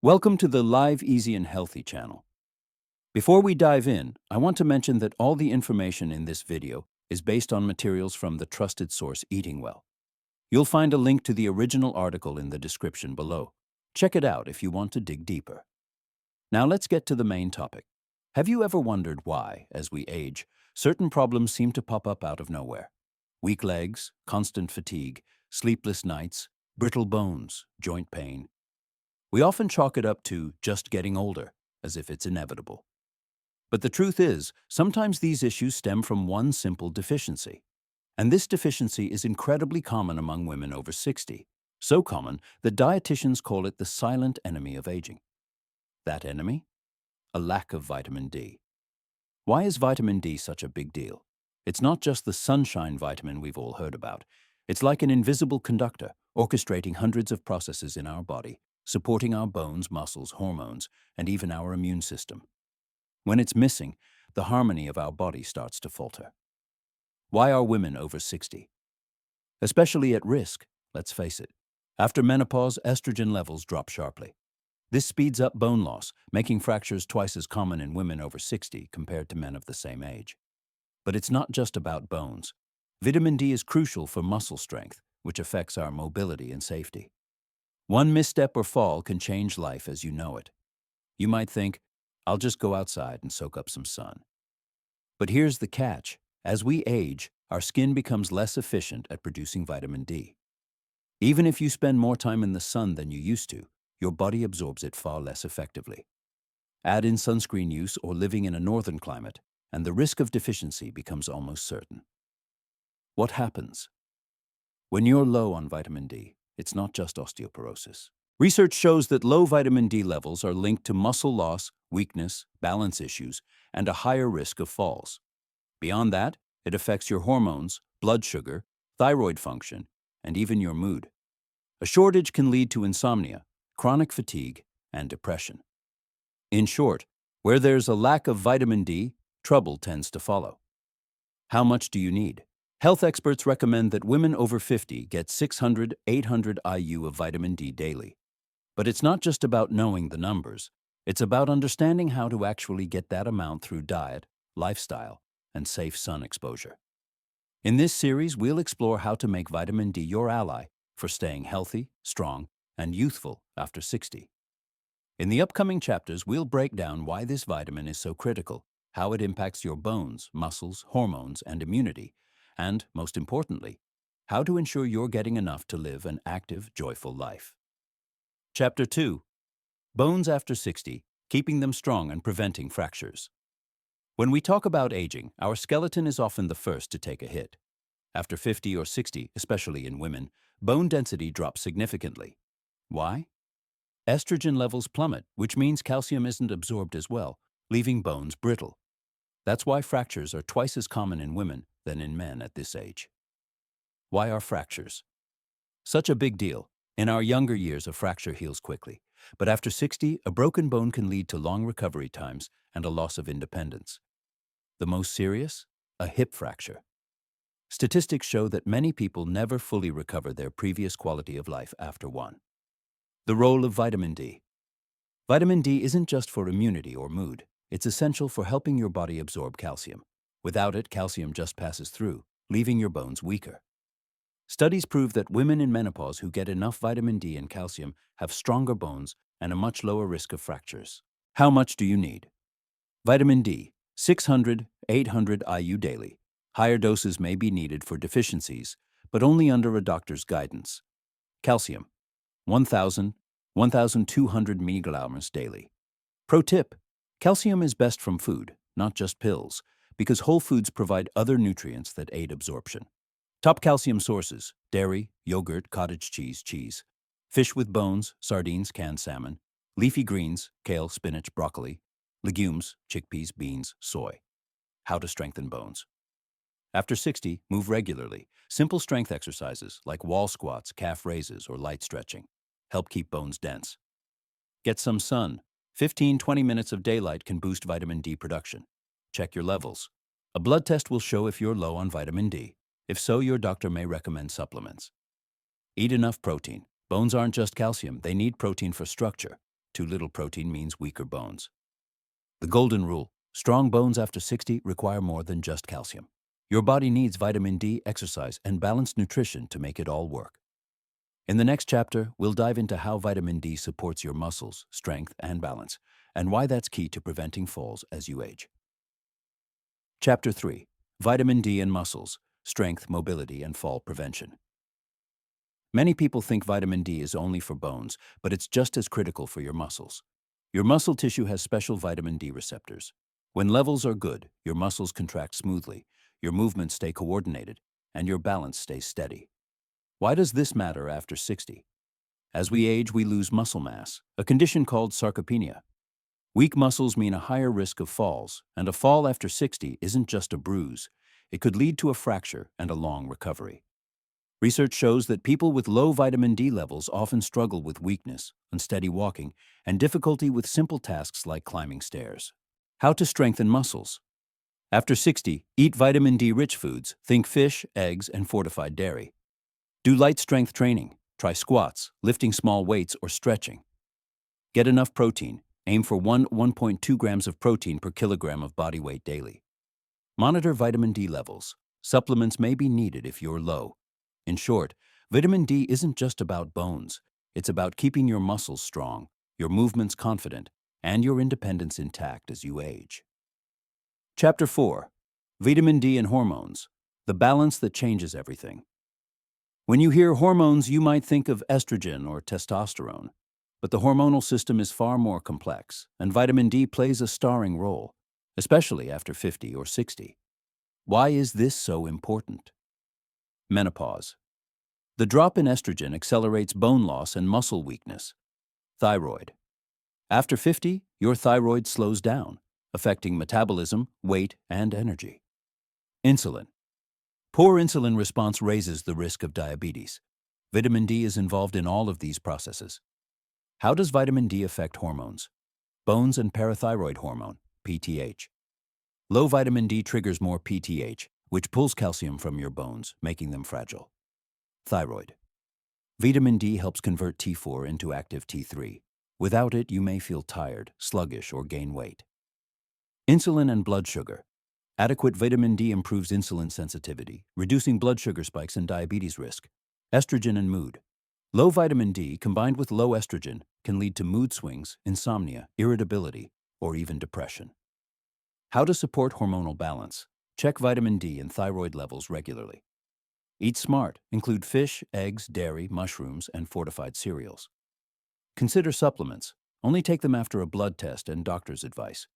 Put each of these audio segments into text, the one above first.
Welcome to the Live Easy and Healthy channel. Before we dive in, I want to mention that all the information in this video is based on materials from the trusted source Eating Well. You'll find a link to the original article in the description below. Check it out if you want to dig deeper. Now let's get to the main topic. Have you ever wondered why, as we age, certain problems seem to pop up out of nowhere? Weak legs, constant fatigue, sleepless nights, brittle bones, joint pain. We often chalk it up to just getting older, as if it's inevitable. But the truth is, sometimes these issues stem from one simple deficiency. And this deficiency is incredibly common among women over 60. So common that dietitians call it the silent enemy of aging. That enemy? A lack of vitamin D. Why is vitamin D such a big deal? It's not just the sunshine vitamin we've all heard about. It's like an invisible conductor, orchestrating hundreds of processes in our body, supporting our bones, muscles, hormones, and even our immune system. When it's missing, the harmony of our body starts to falter. Why are women over 60 especially at risk? Let's face it. After menopause, estrogen levels drop sharply. This speeds up bone loss, making fractures twice as common in women over 60 compared to men of the same age. But it's not just about bones. Vitamin D is crucial for muscle strength, which affects our mobility and safety. One misstep or fall can change life as you know it. You might think, I'll just go outside and soak up some sun. But here's the catch. As we age, our skin becomes less efficient at producing vitamin D. Even if you spend more time in the sun than you used to, your body absorbs it far less effectively. Add in sunscreen use or living in a northern climate, and the risk of deficiency becomes almost certain. What happens? When you're low on vitamin D, it's not just osteoporosis. Research shows that low vitamin D levels are linked to muscle loss, weakness, balance issues, and a higher risk of falls. Beyond that, it affects your hormones, blood sugar, thyroid function, and even your mood. A shortage can lead to insomnia, chronic fatigue, and depression. In short, where there's a lack of vitamin D, trouble tends to follow. How much do you need? Health experts recommend that women over 50 get 600–800 IU of vitamin D daily. But it's not just about knowing the numbers. It's about understanding how to actually get that amount through diet, lifestyle, and safe sun exposure. In this series, we'll explore how to make vitamin D your ally for staying healthy, strong, and youthful after 60. In the upcoming chapters, we'll break down why this vitamin is so critical, how it impacts your bones, muscles, hormones, and immunity, and, most importantly, how to ensure you're getting enough to live an active, joyful life. Chapter 2. Bones after 60, keeping them strong and preventing fractures. When we talk about aging, our skeleton is often the first to take a hit. After 50 or 60, especially in women, bone density drops significantly. Why? Estrogen levels plummet, which means calcium isn't absorbed as well, leaving bones brittle. That's why fractures are twice as common in women than in men at this age. Why are fractures such a big deal? In our younger years, a fracture heals quickly. But after 60, a broken bone can lead to long recovery times and a loss of independence. The most serious? A hip fracture. Statistics show that many people never fully recover their previous quality of life after one. The role of vitamin D. Vitamin D isn't just for immunity or mood. It's essential for helping your body absorb calcium. Without it, calcium just passes through, leaving your bones weaker. Studies prove that women in menopause who get enough vitamin D and calcium have stronger bones and a much lower risk of fractures. How much do you need? Vitamin D, 600–800 IU daily. Higher doses may be needed for deficiencies, but only under a doctor's guidance. Calcium, 1,000–1,200 mg daily. Pro tip: calcium is best from food, not just pills, because whole foods provide other nutrients that aid absorption. Top calcium sources: dairy, yogurt, cottage cheese, fish with bones, sardines, canned salmon, leafy greens, kale, spinach, broccoli, legumes, chickpeas, beans, soy. How to strengthen bones. After 60, move regularly. Simple strength exercises like wall squats, calf raises, or light stretching help keep bones dense. Get some sun. 15–20 minutes of daylight can boost vitamin D production. Check your levels. A blood test will show if you're low on vitamin D. If so, your doctor may recommend supplements. Eat enough protein. Bones aren't just calcium, they need protein for structure. Too little protein means weaker bones. The golden rule: strong bones after 60 require more than just calcium. Your body needs vitamin D, exercise, and balanced nutrition to make it all work. In the next chapter, we'll dive into how vitamin D supports your muscles, strength, and balance, and why that's key to preventing falls as you age. Chapter 3: Vitamin D and Muscles, Strength, Mobility, and Fall Prevention. Many people think vitamin D is only for bones, but it's just as critical for your muscles. Your muscle tissue has special vitamin D receptors. When levels are good, your muscles contract smoothly, your movements stay coordinated, and your balance stays steady. Why does this matter after 60? As we age, we lose muscle mass, a condition called sarcopenia. Weak muscles mean a higher risk of falls, and a fall after 60 isn't just a bruise. It could lead to a fracture and a long recovery. Research shows that people with low vitamin D levels often struggle with weakness, unsteady walking, and difficulty with simple tasks like climbing stairs. How to strengthen muscles? After 60, eat vitamin D-rich foods, think fish, eggs, and fortified dairy. Do light strength training. Try squats, lifting small weights, or stretching. Get enough protein. Aim for 1.2 grams of protein per kilogram of body weight daily. Monitor vitamin D levels. Supplements may be needed if you're low. In short, vitamin D isn't just about bones. It's about keeping your muscles strong, your movements confident, and your independence intact as you age. Chapter 4: Vitamin D and Hormones, the balance that changes everything. When you hear hormones, you might think of estrogen or testosterone. But the hormonal system is far more complex, and vitamin D plays a starring role, especially after 50 or 60. Why is this so important? Menopause. The drop in estrogen accelerates bone loss and muscle weakness. Thyroid. After 50, your thyroid slows down, affecting metabolism, weight, and energy. Insulin. Poor insulin response raises the risk of diabetes. Vitamin D is involved in all of these processes. How does vitamin D affect hormones? Bones and parathyroid hormone, PTH. Low vitamin D triggers more PTH, which pulls calcium from your bones, making them fragile. Thyroid. Vitamin D helps convert T4 into active T3. Without it, you may feel tired, sluggish, or gain weight. Insulin and blood sugar. Adequate vitamin D improves insulin sensitivity, reducing blood sugar spikes and diabetes risk. Estrogen and mood. Low vitamin D combined with low estrogen can lead to mood swings, insomnia, irritability, or even depression. How to support hormonal balance? Check vitamin D and thyroid levels regularly. Eat smart. Include fish, eggs, dairy, mushrooms, and fortified cereals. Consider supplements. Only take them after a blood test and doctor's advice.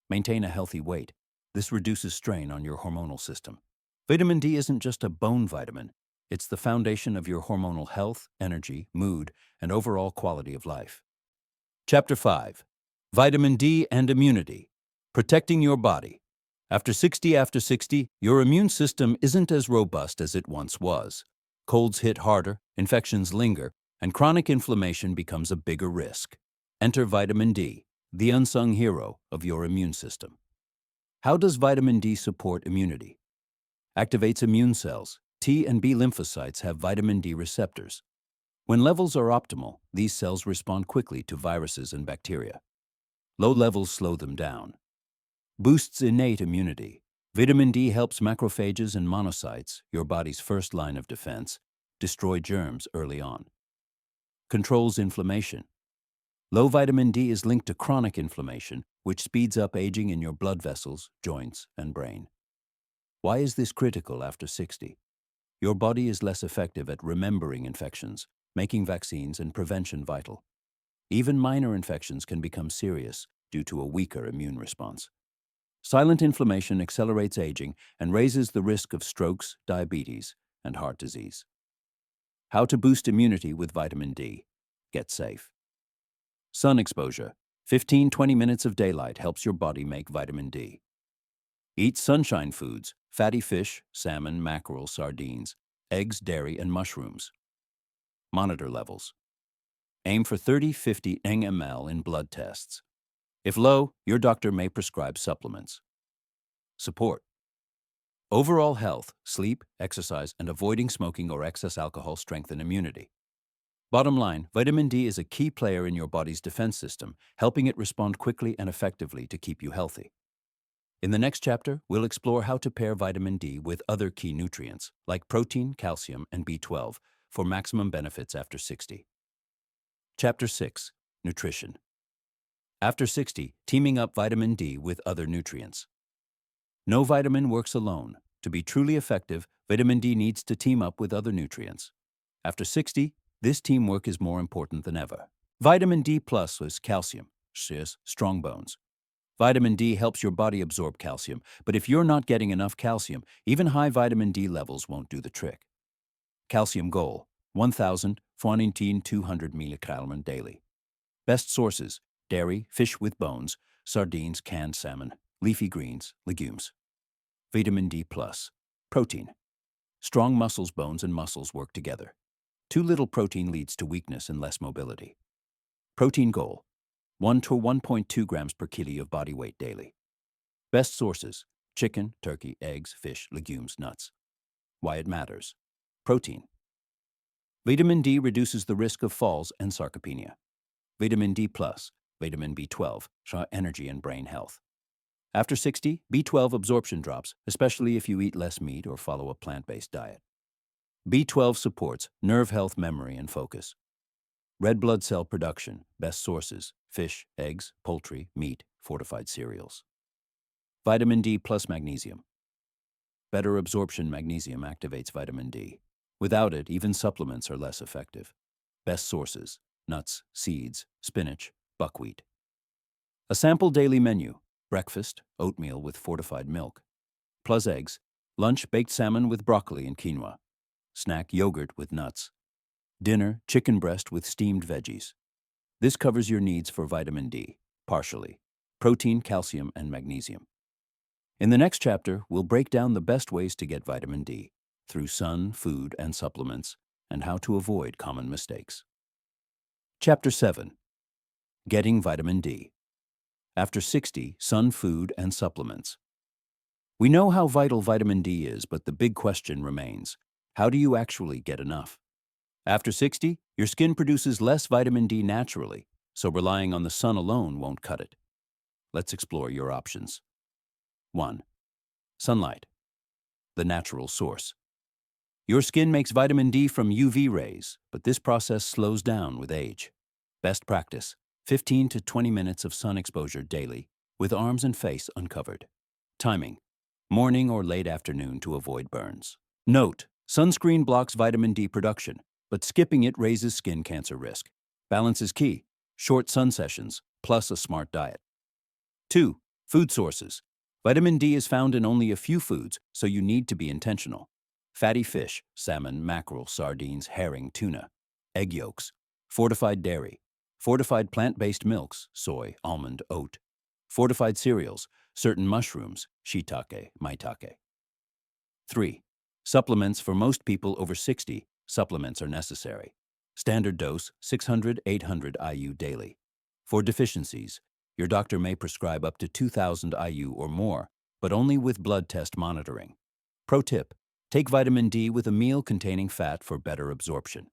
Maintain a healthy weight. This reduces strain on your hormonal system. Vitamin D isn't just a bone vitamin. It's the foundation of your hormonal health, energy, mood, and overall quality of life. Chapter 5: Vitamin D and Immunity, Protecting Your Body. After 60, your immune system isn't as robust as it once was. Colds hit harder, infections linger, and chronic inflammation becomes a bigger risk. Enter vitamin D, the unsung hero of your immune system. How does vitamin D support immunity? Activates immune cells. T and B lymphocytes have vitamin D receptors. When levels are optimal, these cells respond quickly to viruses and bacteria. Low levels slow them down. Boosts innate immunity. Vitamin D helps macrophages and monocytes, your body's first line of defense, destroy germs early on. Controls inflammation. Low vitamin D is linked to chronic inflammation, which speeds up aging in your blood vessels, joints, and brain. Why is this critical after 60? Your body is less effective at remembering infections, making vaccines and prevention vital. Even minor infections can become serious due to a weaker immune response. Silent inflammation accelerates aging and raises the risk of strokes, diabetes, and heart disease. How to boost immunity with vitamin D. Get safe. Sun exposure. 15-20 minutes of daylight helps your body make vitamin D. Eat sunshine foods, fatty fish, salmon, mackerel, sardines, eggs, dairy, and mushrooms. Monitor levels. Aim for 30-50 ml in blood tests. If low, your doctor may prescribe supplements. Support. Overall health, sleep, exercise, and avoiding smoking or excess alcohol strengthen immunity. Bottom line, vitamin D is a key player in your body's defense system, helping it respond quickly and effectively to keep you healthy. In the next chapter, we'll explore how to pair vitamin D with other key nutrients, like protein, calcium, and B12, for maximum benefits after 60. Chapter 6. Nutrition. After 60, teaming up vitamin D with other nutrients. No vitamin works alone. To be truly effective, vitamin D needs to team up with other nutrients. After 60, this teamwork is more important than ever. Vitamin D plus is calcium, strong bones. Vitamin D helps your body absorb calcium, but if you're not getting enough calcium, even high vitamin D levels won't do the trick. Calcium goal, 1,200 milligram daily. Best sources: dairy, fish with bones, sardines, canned salmon, leafy greens, legumes. Vitamin D plus. Protein. Strong muscles, bones, and muscles work together. Too little protein leads to weakness and less mobility. Protein goal: 1 to 1.2 grams per kilo of body weight daily. Best sources: chicken, turkey, eggs, fish, legumes, nuts. Why it matters. Protein. Vitamin D reduces the risk of falls and sarcopenia. Vitamin D plus, vitamin B12, show energy and brain health. After 60, B12 absorption drops, especially if you eat less meat or follow a plant-based diet. B12 supports nerve health, memory, and focus. Red blood cell production, best sources: fish, eggs, poultry, meat, fortified cereals. Vitamin D plus magnesium. Better absorption. Magnesium activates vitamin D. Without it, even supplements are less effective. Best sources: nuts, seeds, spinach, buckwheat. A sample daily menu: breakfast, oatmeal with fortified milk, plus eggs; lunch, baked salmon with broccoli and quinoa; snack, yogurt with nuts; dinner, chicken breast with steamed veggies. This covers your needs for vitamin D, partially: protein, calcium, and magnesium. In the next chapter, we'll break down the best ways to get vitamin D through sun, food, and supplements, and how to avoid common mistakes. Chapter 7. Getting vitamin D. After 60, sun, food, and supplements. We know how vital vitamin D is, but the big question remains: how do you actually get enough? After 60, your skin produces less vitamin D naturally, so relying on the sun alone won't cut it. Let's explore your options. 1. Sunlight, the natural source. Your skin makes vitamin D from UV rays, but this process slows down with age. Best practice: 15 to 20 minutes of sun exposure daily, with arms and face uncovered. Timing: morning or late afternoon to avoid burns. Note: sunscreen blocks vitamin D production, but skipping it raises skin cancer risk. Balance is key: short sun sessions, plus a smart diet. 2. Food sources. Vitamin D is found in only a few foods, so you need to be intentional. Fatty fish, salmon, mackerel, sardines, herring, tuna. Egg yolks. Fortified dairy. Fortified plant-based milks, soy, almond, oat. Fortified cereals, certain mushrooms, shiitake, maitake. 3. Supplements. For most people over 60, supplements are necessary. Standard dose: 600-800 IU daily. For deficiencies, your doctor may prescribe up to 2,000 IU or more, but only with blood test monitoring. Pro tip: take vitamin D with a meal containing fat for better absorption.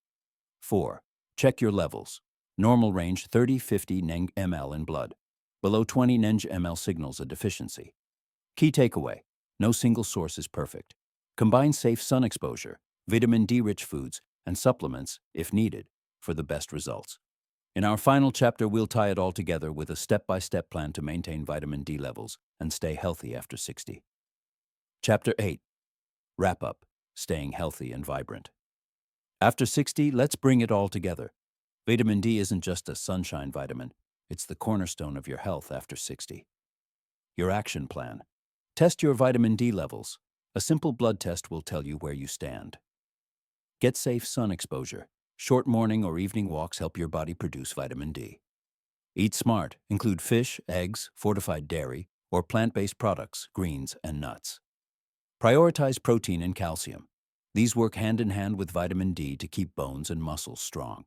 4. Check your levels. Normal range 30-50 ml in blood. Below 20 ml signals a deficiency. Key takeaway: no single source is perfect. Combine safe sun exposure, vitamin D-rich foods, and supplements, if needed, for the best results. In our final chapter, we'll tie it all together with a step-by-step plan to maintain vitamin D levels and stay healthy after 60. Chapter 8. Wrap up: staying healthy and vibrant. After 60, let's bring it all together. Vitamin D isn't just a sunshine vitamin. It's the cornerstone of your health after 60. Your action plan: test your vitamin D levels. A simple blood test will tell you where you stand. Get safe sun exposure. Short morning or evening walks help your body produce vitamin D. Eat smart. Include fish, eggs, fortified dairy, or plant-based products, greens, and nuts. Prioritize protein and calcium. These work hand in hand with vitamin D to keep bones and muscles strong.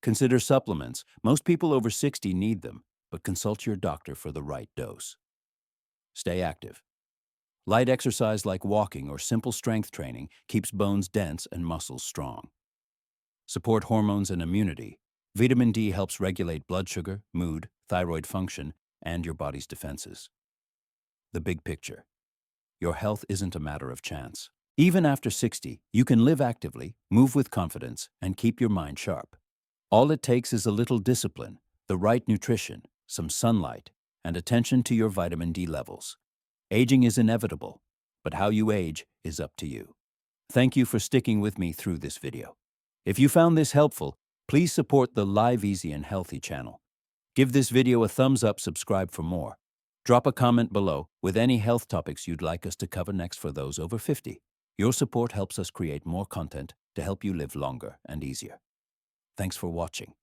Consider supplements. Most people over 60 need them, but consult your doctor for the right dose. Stay active. Light exercise like walking or simple strength training keeps bones dense and muscles strong. support hormones and immunity. Vitamin D helps regulate blood sugar, mood, thyroid function, and your body's defenses. The big picture. Your health isn't a matter of chance. Even after 60, you can live actively, move with confidence, and keep your mind sharp. All it takes is a little discipline, the right nutrition, some sunlight, and attention to your vitamin D levels. Aging is inevitable, but how you age is up to you. Thank you for sticking with me through this video. If you found this helpful, please support the Live Easy and Healthy channel. Give this video a thumbs up, subscribe for more. Drop a comment below with any health topics you'd like us to cover next for those over 50. Your support helps us create more content to help you live longer and easier. Thanks for watching.